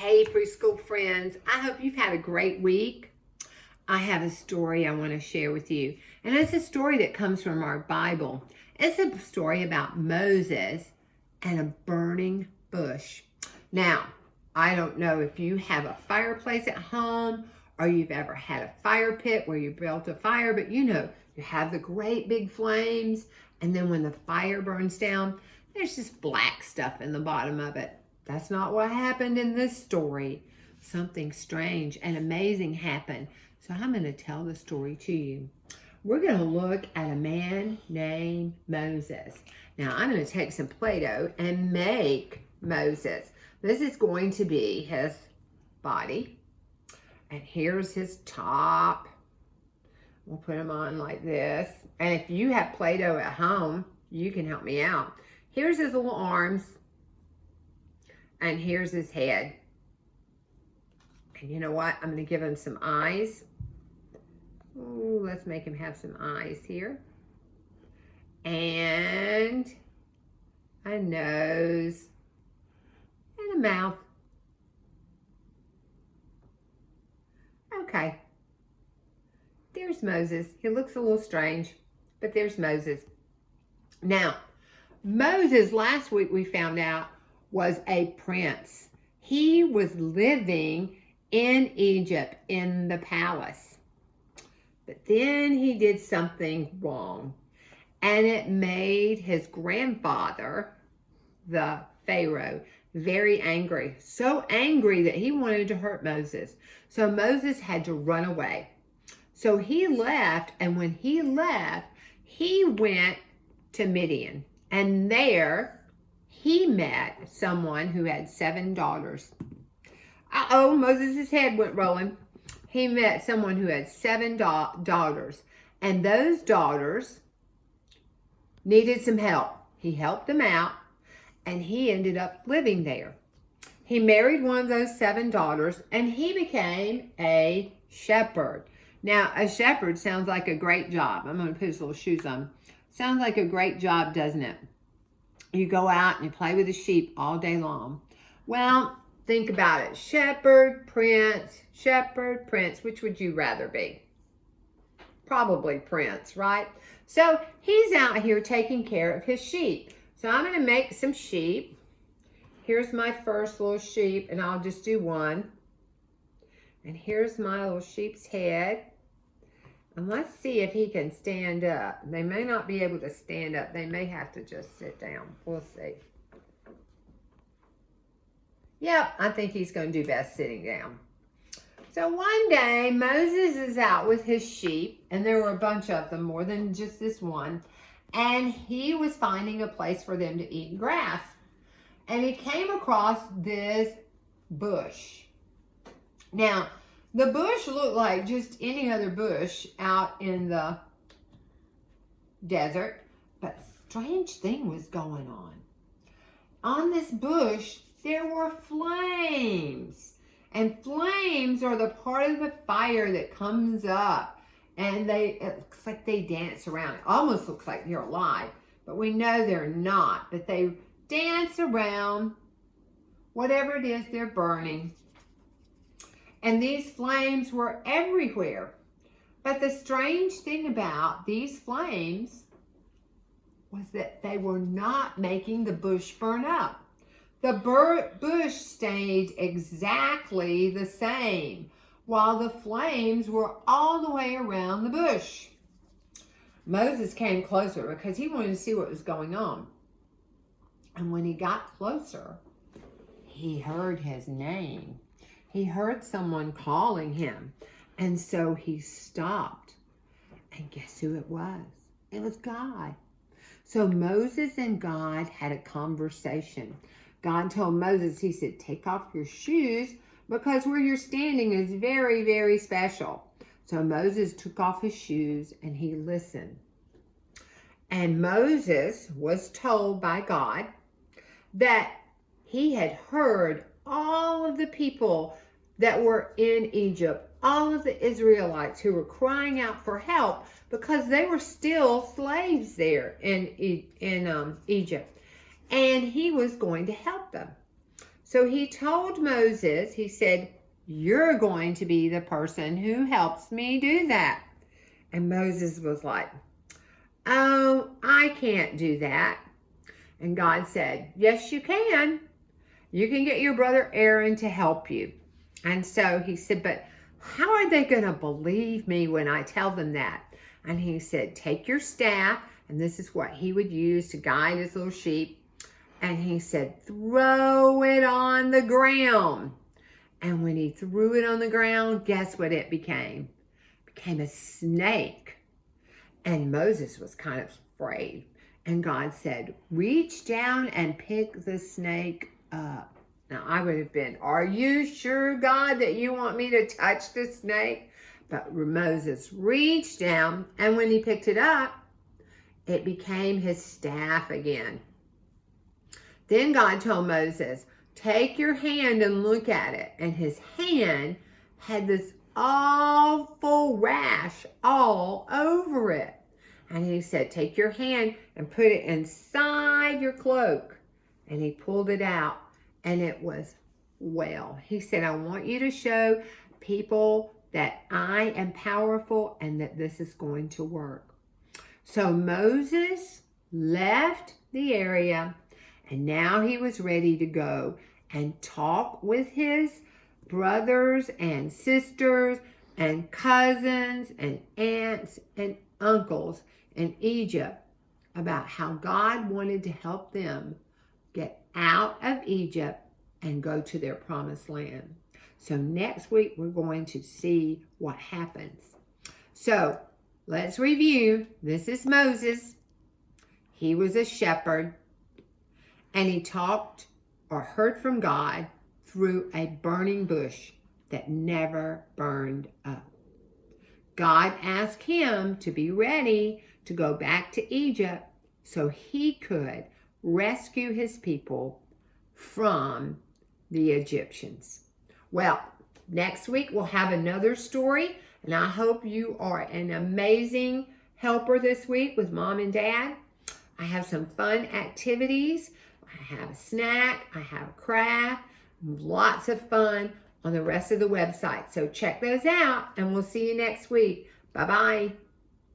Hey, preschool friends. I hope you've had a great week. I have a story I want to share with you. And it's a story that comes from our Bible. It's a story about Moses and a burning bush. Now, I don't know if you have a fireplace at home or you've ever had a fire pit where you built a fire, but you have the great big flames, and then when the fire burns down, there's just black stuff in the bottom of it. That's not what happened in this story. Something strange and amazing happened. So I'm going to tell the story to you. We're going to look at a man named Moses. Now I'm going to take some Play-Doh and make Moses. This is going to be his body. And here's his top. We'll put him on like this. And if you have Play-Doh at home, you can help me out. Here's his little arms. And here's his head. And you know what? I'm going to give him some eyes. Ooh, let's make him have some eyes here. And a nose. And a mouth. Okay. There's Moses. He looks a little strange, but there's Moses. Now, Moses, last week we found out, was a prince. He was living in Egypt in the palace. But then he did something wrong. And it made his grandfather, the Pharaoh, very angry. So angry that he wanted to hurt Moses. So Moses had to run away. So he left, and when he left, he went to Midian. And there he met someone who had 7 daughters. Uh-oh, Moses' head went rolling. He met someone who had 7 daughters. And those daughters needed some help. He helped them out, and he ended up living there. He married one of those 7 daughters, and he became a shepherd. Now, a shepherd sounds like a great job. I'm going to put his little shoes on. Sounds like a great job, doesn't it? You go out and you play with the sheep all day long. Well, think about it. Shepherd, prince, which would you rather be? Probably prince, right? So he's out here taking care of his sheep. So I'm going to make some sheep. Here's my first little sheep, and I'll just do one. And here's my little sheep's head. And let's see if he can stand up. They may not be able to stand up. They may have to just sit down. We'll see. Yep, I think he's going to do best sitting down. So one day, Moses is out with his sheep, and there were a bunch of them, more than just this one. And he was finding a place for them to eat grass. And he came across this bush. Now, the bush looked like just any other bush out in the desert, but a strange thing was going on. On this bush, there were flames, and flames are the part of the fire that comes up, and it looks like they dance around. It almost looks like they're alive, but we know they're not, but they dance around whatever it is they're burning. And these flames were everywhere. But the strange thing about these flames was that they were not making the bush burn up. The bush stayed exactly the same, while the flames were all the way around the bush. Moses came closer because he wanted to see what was going on. And when he got closer, he heard his name. He heard someone calling him, and so he stopped. And guess who it was? It was God. So Moses and God had a conversation. God told Moses, he said, take off your shoes because where you're standing is very, very special. So Moses took off his shoes and he listened. And Moses was told by God that he had heard all of the people that were in Egypt, all of the Israelites who were crying out for help because they were still slaves there in Egypt. And he was going to help them. So he told Moses, he said, "You're going to be the person who helps me do that." And Moses was like, "Oh, I can't do that." And God said, "Yes, you can. You can get your brother Aaron to help you." And so he said, "But how are they going to believe me when I tell them that?" And he said, "Take your staff," and this is what he would use to guide his little sheep. And he said, "Throw it on the ground." And when he threw it on the ground, guess what it became? It became a snake. And Moses was kind of afraid. And God said, "Reach down and pick the snake up." Now I would have been, "Are you sure, God, that you want me to touch the snake?" But Moses reached down, and when he picked it up, it became his staff again. Then God told Moses, "Take your hand and look at it." And his hand had this awful rash all over it. And he said, "Take your hand and put it inside your cloak." And he pulled it out, and it was well. He said, "I want you to show people that I am powerful and that this is going to work." So Moses left the area, and now he was ready to go and talk with his brothers and sisters and cousins and aunts and uncles in Egypt about how God wanted to help them get out of Egypt and go to their promised land. So next week, we're going to see what happens. So let's review. This is Moses. He was a shepherd, and he talked or heard from God through a burning bush that never burned up. God asked him to be ready to go back to Egypt so he could rescue his people from the Egyptians. Well, next week we'll have another story, and I hope you are an amazing helper this week with Mom and Dad. I have some fun activities. I have a snack. I have a craft. Lots of fun on the rest of the website. So check those out, and we'll see you next week. Bye-bye.